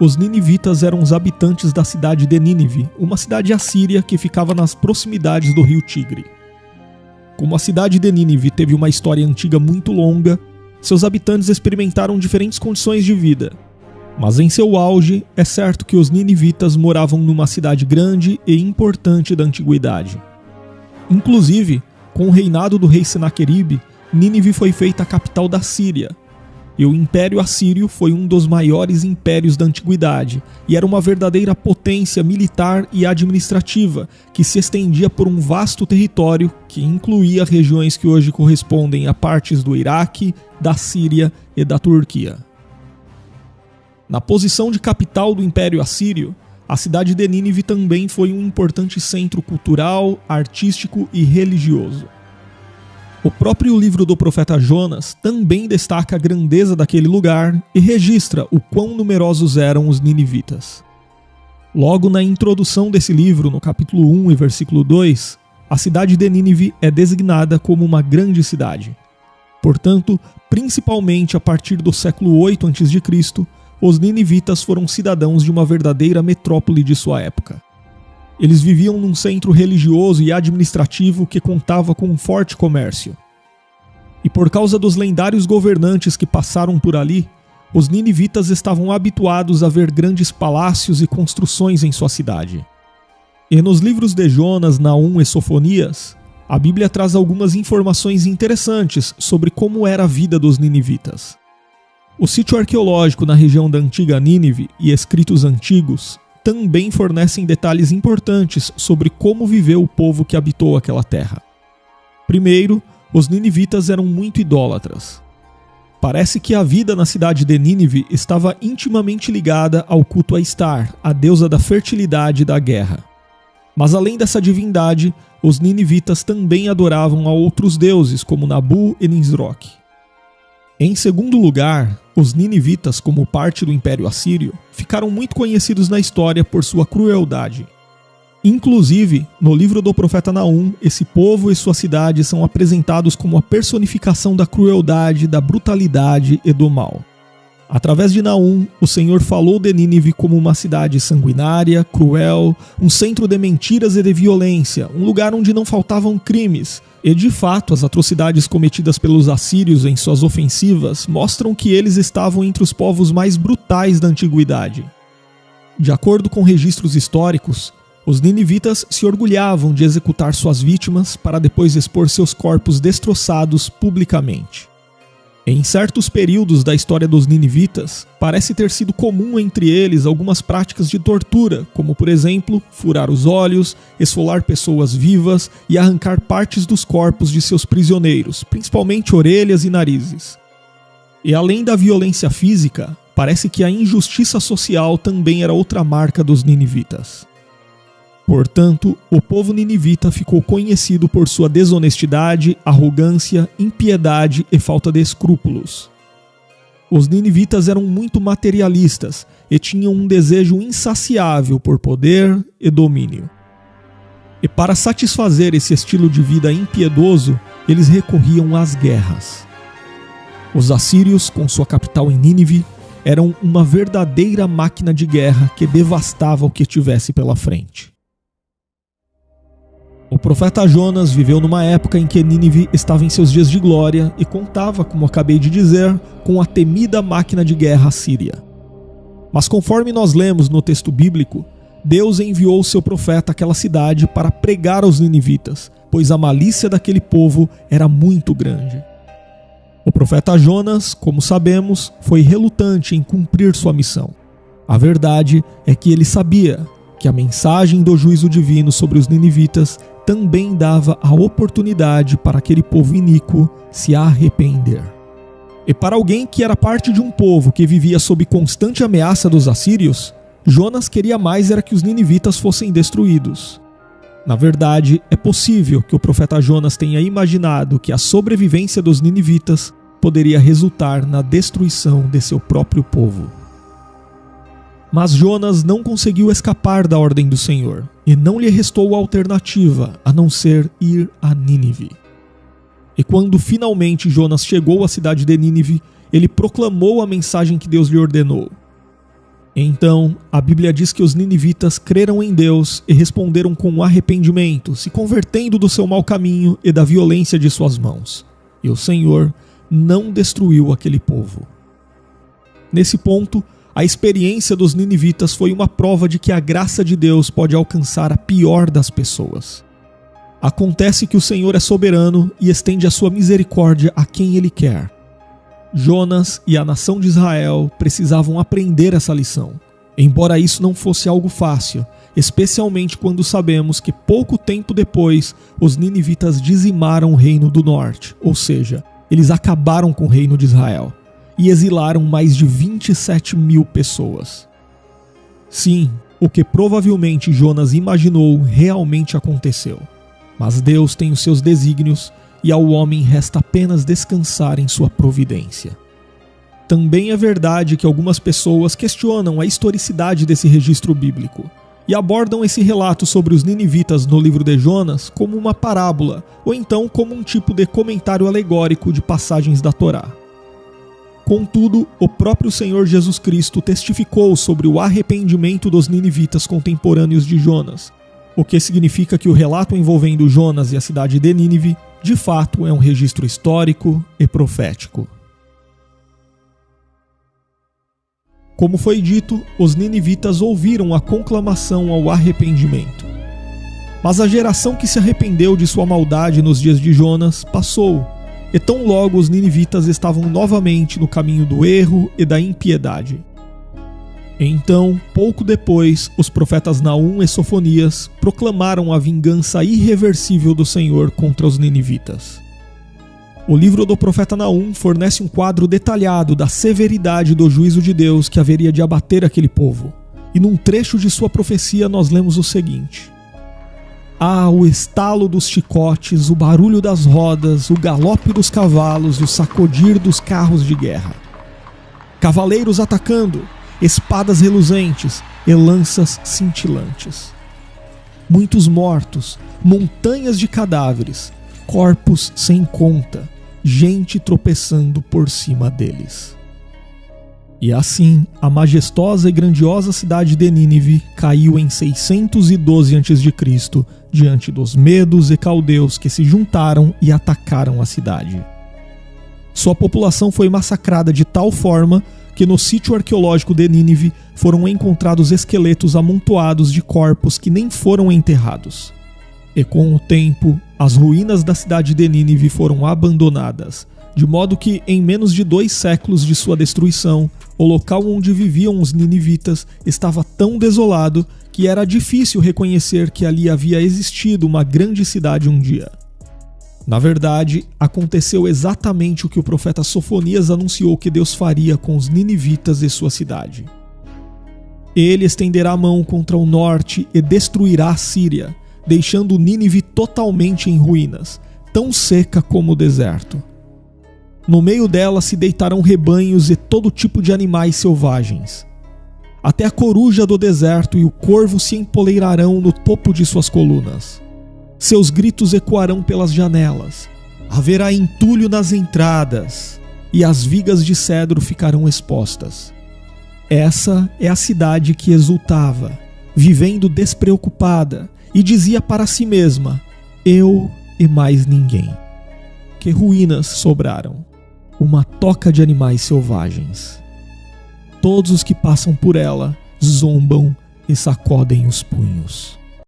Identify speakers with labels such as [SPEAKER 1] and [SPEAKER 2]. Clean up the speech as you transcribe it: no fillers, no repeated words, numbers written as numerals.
[SPEAKER 1] os ninivitas eram os habitantes da cidade de Nínive, uma cidade assíria que ficava nas proximidades do rio Tigre. Como a cidade de Nínive teve uma história antiga muito longa, seus habitantes experimentaram diferentes condições de vida. Mas em seu auge, é certo que os ninivitas moravam numa cidade grande e importante da antiguidade. Inclusive, com o reinado do rei Senaqueribe, Nínive foi feita a capital da Síria. E o Império Assírio foi um dos maiores impérios da antiguidade e era uma verdadeira potência militar e administrativa que se estendia por um vasto território que incluía regiões que hoje correspondem a partes do Iraque, da Síria e da Turquia. Na posição de capital do Império Assírio, a cidade de Nínive também foi um importante centro cultural, artístico e religioso. O próprio livro do profeta Jonas também destaca a grandeza daquele lugar e registra o quão numerosos eram os ninivitas. Logo na introdução desse livro, no capítulo 1 e versículo 2, a cidade de Nínive é designada como uma grande cidade. Portanto, principalmente a partir do século 8 a.C., os ninivitas foram cidadãos de uma verdadeira metrópole de sua época. Eles viviam num centro religioso e administrativo que contava com um forte comércio. E por causa dos lendários governantes que passaram por ali, os ninivitas estavam habituados a ver grandes palácios e construções em sua cidade. E nos livros de Jonas, Naum e Sofonias, a Bíblia traz algumas informações interessantes sobre como era a vida dos ninivitas. O sítio arqueológico na região da antiga Nínive e escritos antigos também fornecem detalhes importantes sobre como viveu o povo que habitou aquela terra. Primeiro, os ninivitas eram muito idólatras. Parece que a vida na cidade de Nínive estava intimamente ligada ao culto a Estar, a deusa da fertilidade e da guerra. Mas além dessa divindade, os ninivitas também adoravam a outros deuses como Nabu e Nisroque. Em segundo lugar, os ninivitas, como parte do Império Assírio, ficaram muito conhecidos na história por sua crueldade. Inclusive, no livro do profeta Naum, esse povo e sua cidade são apresentados como a personificação da crueldade, da brutalidade e do mal. Através de Naum, o Senhor falou de Nínive como uma cidade sanguinária, cruel, um centro de mentiras e de violência, um lugar onde não faltavam crimes. E de fato, as atrocidades cometidas pelos assírios em suas ofensivas mostram que eles estavam entre os povos mais brutais da antiguidade. De acordo com registros históricos, os ninivitas se orgulhavam de executar suas vítimas para depois expor seus corpos destroçados publicamente. Em certos períodos da história dos ninivitas, parece ter sido comum entre eles algumas práticas de tortura, como por exemplo, furar os olhos, esfolar pessoas vivas e arrancar partes dos corpos de seus prisioneiros, principalmente orelhas e narizes. E além da violência física, parece que a injustiça social também era outra marca dos ninivitas. Portanto, o povo ninivita ficou conhecido por sua desonestidade, arrogância, impiedade e falta de escrúpulos. Os ninivitas eram muito materialistas e tinham um desejo insaciável por poder e domínio. E para satisfazer esse estilo de vida impiedoso, eles recorriam às guerras. Os assírios, com sua capital em Nínive, eram uma verdadeira máquina de guerra que devastava o que tivesse pela frente. O profeta Jonas viveu numa época em que Nínive estava em seus dias de glória e contava, como acabei de dizer, com a temida máquina de guerra assíria. Mas conforme nós lemos no texto bíblico, Deus enviou seu profeta àquela cidade para pregar aos ninivitas, pois a malícia daquele povo era muito grande. O profeta Jonas, como sabemos, foi relutante em cumprir sua missão. A verdade é que ele sabia que a mensagem do juízo divino sobre os ninivitas também dava a oportunidade para aquele povo iníquo se arrepender. E para alguém que era parte de um povo que vivia sob constante ameaça dos assírios, Jonas queria mais era que os ninivitas fossem destruídos. Na verdade, é possível que o profeta Jonas tenha imaginado que a sobrevivência dos ninivitas poderia resultar na destruição de seu próprio povo. Mas Jonas não conseguiu escapar da ordem do Senhor, e não lhe restou alternativa a não ser ir a Nínive. E quando finalmente Jonas chegou à cidade de Nínive, ele proclamou a mensagem que Deus lhe ordenou. Então, a Bíblia diz que os ninivitas creram em Deus e responderam com arrependimento, se convertendo do seu mau caminho e da violência de suas mãos. E o Senhor não destruiu aquele povo. Nesse ponto, a experiência dos ninivitas foi uma prova de que a graça de Deus pode alcançar a pior das pessoas. Acontece que o Senhor é soberano e estende a sua misericórdia a quem Ele quer. Jonas e a nação de Israel precisavam aprender essa lição, embora isso não fosse algo fácil, especialmente quando sabemos que pouco tempo depois os ninivitas dizimaram o reino do norte, ou seja, eles acabaram com o reino de Israel e exilaram mais de 27 mil pessoas. Sim, o que provavelmente Jonas imaginou realmente aconteceu, mas Deus tem os seus desígnios e ao homem resta apenas descansar em sua providência. Também é verdade que algumas pessoas questionam a historicidade desse registro bíblico e abordam esse relato sobre os ninivitas no livro de Jonas como uma parábola ou então como um tipo de comentário alegórico de passagens da Torá. Contudo, o próprio Senhor Jesus Cristo testificou sobre o arrependimento dos ninivitas contemporâneos de Jonas, o que significa que o relato envolvendo Jonas e a cidade de Nínive de fato é um registro histórico e profético. Como foi dito, os ninivitas ouviram a conclamação ao arrependimento. Mas a geração que se arrependeu de sua maldade nos dias de Jonas passou, e tão logo os ninivitas estavam novamente no caminho do erro e da impiedade. Então, pouco depois, os profetas Naum e Sofonias proclamaram a vingança irreversível do Senhor contra os ninivitas. O livro do profeta Naum fornece um quadro detalhado da severidade do juízo de Deus que haveria de abater aquele povo. E num trecho de sua profecia nós lemos o seguinte: "Ah, o estalo dos chicotes, o barulho das rodas, o galope dos cavalos e o sacudir dos carros de guerra. Cavaleiros atacando, espadas reluzentes e lanças cintilantes. Muitos mortos, montanhas de cadáveres, corpos sem conta, gente tropeçando por cima deles." E assim, a majestosa e grandiosa cidade de Nínive caiu em 612 a.C., diante dos medos e caldeus que se juntaram e atacaram a cidade. Sua população foi massacrada de tal forma que no sítio arqueológico de Nínive foram encontrados esqueletos amontoados de corpos que nem foram enterrados. E com o tempo, as ruínas da cidade de Nínive foram abandonadas, de modo que, em menos de 2 séculos de sua destruição, o local onde viviam os ninivitas estava tão desolado que era difícil reconhecer que ali havia existido uma grande cidade um dia. Na verdade, aconteceu exatamente o que o profeta Sofonias anunciou que Deus faria com os ninivitas e sua cidade. Ele estenderá a mão contra o norte e destruirá a Síria, deixando Nínive totalmente em ruínas, tão seca como o deserto. No meio dela se deitarão rebanhos e todo tipo de animais selvagens. Até a coruja do deserto e o corvo se empoleirarão no topo de suas colunas. Seus gritos ecoarão pelas janelas. Haverá entulho nas entradas, e as vigas de cedro ficarão expostas. Essa é a cidade que exultava, vivendo despreocupada, e dizia para si mesma: "Eu e mais ninguém." Que ruínas sobraram! Uma toca de animais selvagens. Todos os que passam por ela zombam e sacodem os punhos.